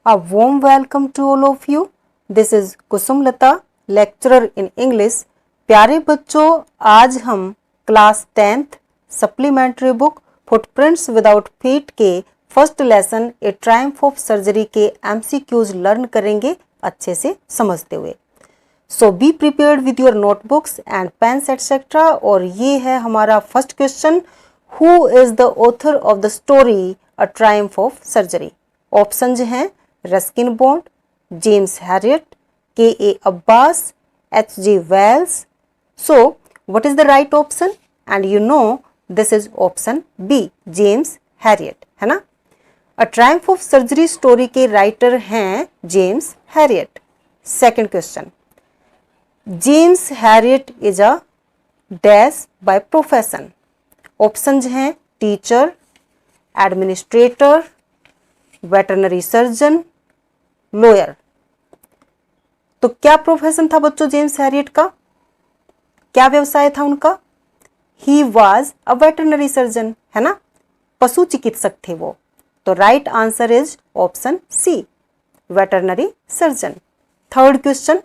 A warm welcome to all of you. This is Kusum Lata, lecturer in English. प्यारे बच्चों, आज हम class 10th supplementary book footprints without feet के first lesson a triumph of surgery के MCQs learn करेंगे अच्छे से समझते हुए. So be prepared with your notebooks and pens etcetera. और ये है हमारा first question. Who is the author of the story a triumph of surgery? Option हैं Ruskin Bond, James Herriot, K.A. Abbas, H.G. Wells. So what is the right option? And you know this is option B, James Herriot, है ना. A Triumph of Surgery story के writer हैं James Herriot. Second question. James Herriot is a dash by profession. Options हैं teacher, administrator, veterinary surgeon, lawyer. तो क्या profession था बच्चों James Harriet का? क्या व्यवसाय था उनका? He was a veterinary surgeon, है ना, पशु चिकित्सक थे वो. तो right answer is option C, veterinary surgeon. Third question.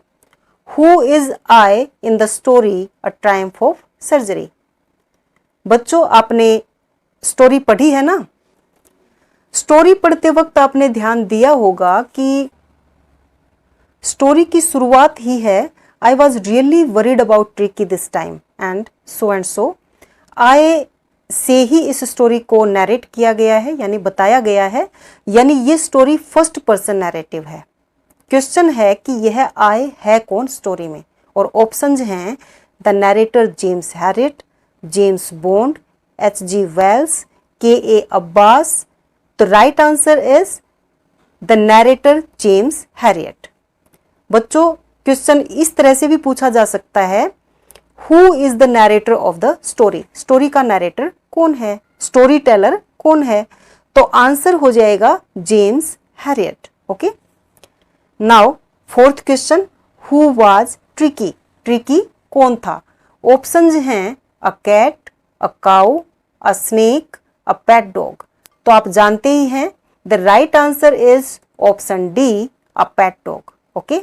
Who is I in the story a triumph of surgery? बच्चों आपने स्टोरी पढ़ी है ना. स्टोरी पढ़ते वक्त आपने ध्यान दिया होगा कि स्टोरी की शुरुआत ही है I was really worried about Tricki this time and so. I say ही इस स्टोरी को नैरेट किया गया है, यानी बताया गया है, यानी ये स्टोरी फर्स्ट पर्सन नैरेटिव है. क्वेश्चन है कि यह आई है कौन स्टोरी में? और ऑप्शंस हैं the narrator James Herriot, James Bond, H.G. Wells, K.A. Abbas. तो right answer is the narrator James Herriot. बच्चों क्वेश्चन इस तरह से भी पूछा जा सकता है, who is the narrator of the story? Story का नैरेटर कौन है, स्टोरी टेलर कौन है? तो आंसर हो जाएगा James Herriot. Okay. Now fourth question. Who was Tricky? Tricky कौन था? ऑप्शंस हैं a cat, a cow, a snake, a pet dog. तो आप जानते ही हैं the right answer is option D, a pet dog. Okay.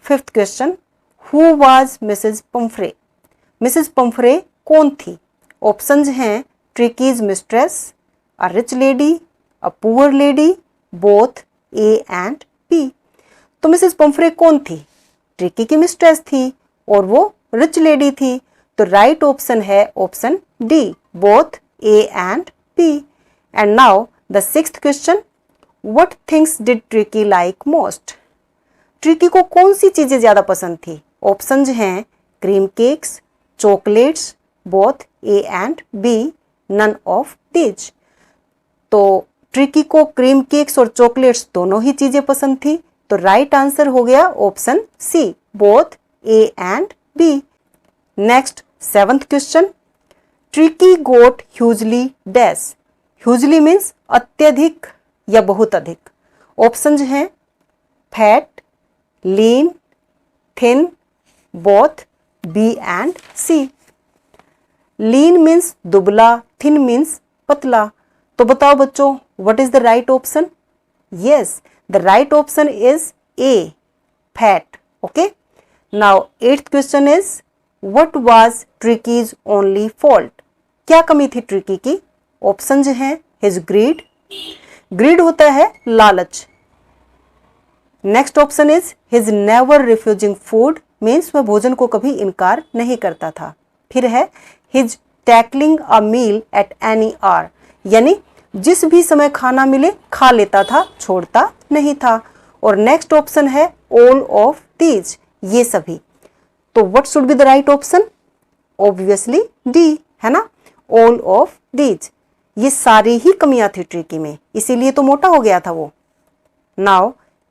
Fifth question. Who was Mrs Pumphrey? Mrs Pumphrey कौन थी? ऑप्शंस हैं Tricky's mistress, a rich lady, a poor lady, both A and B. तो Mrs Pumphrey कौन थी? Tricky की mistress थी और वो रिच लेडी थी. तो राइट ऑप्शन है option D, both A and B. And now the sixth question. What things did Tricky like most? Tricky को कौन सी चीजें ज्यादा पसंद थी? ऑप्शंस हैं cream cakes, chocolates, both A and B, none of these. तो ट्रिकी को क्रीम केक्स और चॉकलेट्स दोनों ही चीजें पसंद थी. तो राइट आंसर हो गया option C, both A and B. Next seventh question. Tricky got hugely dash? Hugely means अत्यधिक या बहुत अधिक. ऑप्शंस हैं fat, lean, thin, both B and C. Lean means दुबला, थिन मीन्स पतला. तो बताओ बच्चों what is the right option? Yes, the right option is A, fat. Okay. Now eighth question is what was Tricky's only fault? क्या कमी थी tricky की? Options हैं हिज ग्रीड. ग्रीड होता है लालच. Next option is his never refusing food, means वह भोजन को कभी इनकार नहीं करता था. फिर है his tackling a meal at any hour, यानी जिस भी समय खाना मिले खा लेता था, छोड़ता नहीं था. और नेक्स्ट ऑप्शन है ऑल ऑफ दीज, ये सभी. तो what should be the right option? Obviously D, है ना, ऑल ऑफ दीज. ये सारी ही कमियां थी ट्रिकी में, इसीलिए तो मोटा हो गया था वो. Now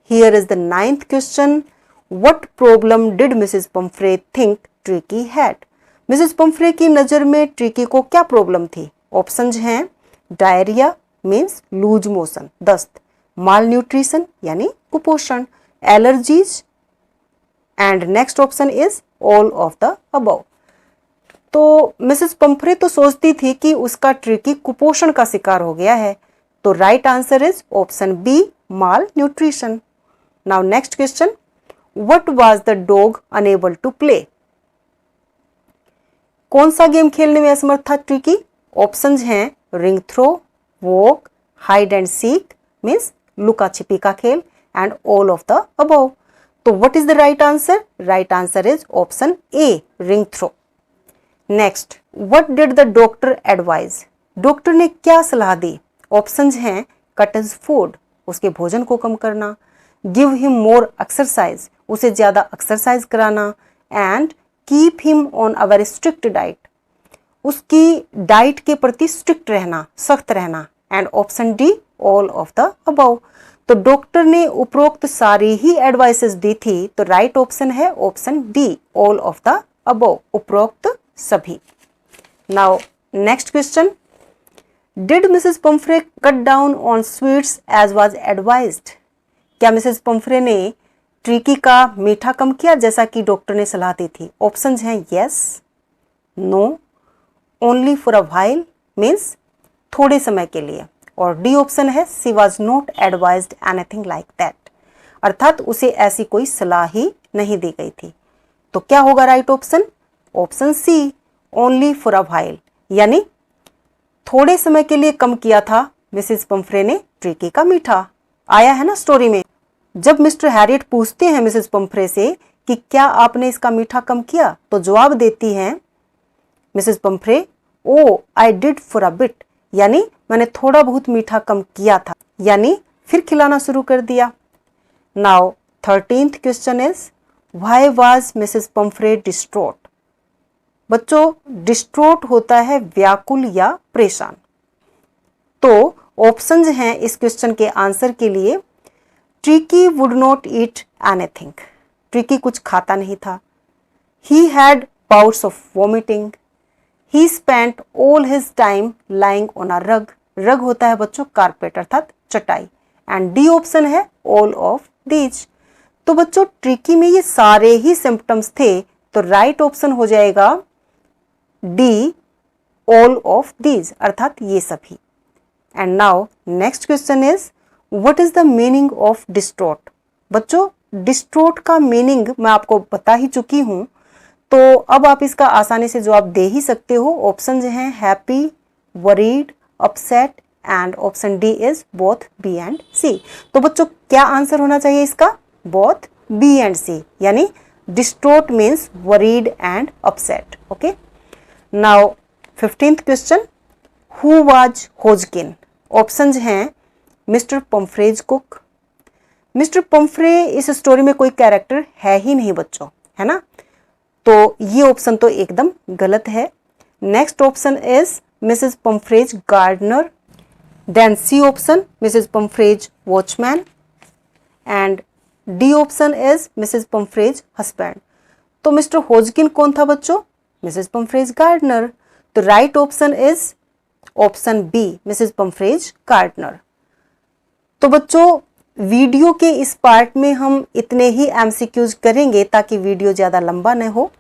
here is the ninth question. What problem did Mrs Pomfrey think tricky had? Mrs Pomfrey की नजर में ट्रिकी को क्या प्रॉब्लम थी? ऑप्शंस हैं डायरिया मीन्स लूज मोशन, दस्त, माल न्यूट्रिशन यानी कुपोषण, allergies, and next option is all of the above. तो मिसेस पम्फ्रे तो सोचती थी कि उसका ट्रिकी कुपोषण का शिकार हो गया है. तो right answer is option B, malnutrition. Now next question, what was the dog unable to play? कौन सा गेम खेलने में असमर्थ था ट्रिकी? ऑप्शंस हैं ring throw, walk, hide and seek means लुका छिपी का खेल and all of the above. तो what is the right answer? Right answer is option A, ring throw. Next, what did the doctor advise? Doctor ने क्या सलाह दी? Options हैं कट हिज फूड, उसके भोजन को कम करना, गिव हिम मोर एक्सरसाइज, उसे ज्यादा एक्सरसाइज कराना, and keep him on a very strict diet, उसकी डाइट के प्रति स्ट्रिक्ट रहना, सख्त रहना, and option D all of the above. तो डॉक्टर ने उपरोक्त सारी ही एडवाइसेस दी थी, तो राइट ऑप्शन है option D all of the above, उपरोक्त सभी. Now next question, did Mrs Pumphrey cut down on sweets as was advised? क्या मिसेस पंफ्रे ने ट्रिकी का मीठा कम किया जैसा कि डॉक्टर ने सलाह दी थी? ऑप्शंस हैं yes, no, only for a while means थोड़े समय के लिए, और डी ऑप्शन है she was not advised anything like that, अर्थात उसे ऐसी कोई सलाह ही नहीं दी गई थी. तो क्या होगा right option? Option C, only for a while, यानी थोड़े समय के लिए कम किया था मिसेस पंफ्रे ने ट्रिकी का मीठा. आया है ना स्टोरी में, जब मिस्टर हैरियट पूछते हैं मिसेस पंफ्रे से कि क्या आपने इसका मीठा कम किया, तो जवाब देती हैं Mrs Pumphrey, oh I did for a bit, यानी मैंने थोड़ा बहुत मीठा कम किया था, यानी फिर खिलाना शुरू कर दिया. Now 13th question is why was Mrs Pomfrey distraught? बच्चों डिस्ट्रॉट होता है व्याकुल या परेशान. तो ऑप्शंस हैं इस क्वेश्चन के आंसर के लिए, tricky would not eat anything, tricky कुछ खाता नहीं था, he had bouts of vomiting, he spent all his time lying on a रग, रग होता है बच्चों कारपेट अर्थात चटाई, एंड डी ऑप्शन है ऑल ऑफ दीज. तो बच्चों ट्रिकी में ये सारे ही सिम्टम्स थे, तो राइट ऑप्शन हो जाएगा डी ऑल ऑफ दीज, अर्थात ये सभी. And now next question is what is the meaning of distraught? बच्चों डिस्ट्रॉट का मीनिंग मैं आपको बता ही चुकी हूं, तो अब आप इसका आसानी से जवाब दे ही सकते हो. ऑप्शंस हैं happy, worried, upset, and option D is both B and C. तो बच्चों क्या आंसर होना चाहिए इसका? बोथ बी एंड सी, यानी distraught means worried and upset. Okay. Now 15th question, who was Hodgkin? Options हैं mister Pumphrey's cook. Mister Pumphrey इस story में कोई कैरेक्टर है ही नहीं बच्चों, है ना, तो ये ऑप्शन तो एकदम गलत है. Next option is Mrs Pumphrey's gardener, then C option Mrs Pumphrey's watchman, and D option is Mrs Pumphrey's husband. तो मिस्टर होजकिन कौन था बच्चों? Mrs Pumphrey's gardener. तो right option is option B, Mrs Pumphrey's gardener. तो बच्चों video के इस part में हम इतने ही एमसीक्यूज करेंगे ताकि वीडियो ज़्यादा लंबा न हो.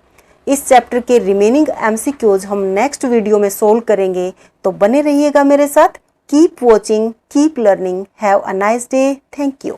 इस चैप्टर के रिमेनिंग एमसीक्यूज हम नेक्स्ट वीडियो में सोल्व करेंगे, तो बने रहिएगा मेरे साथ. Keep watching, keep learning, have a nice day. Thank you.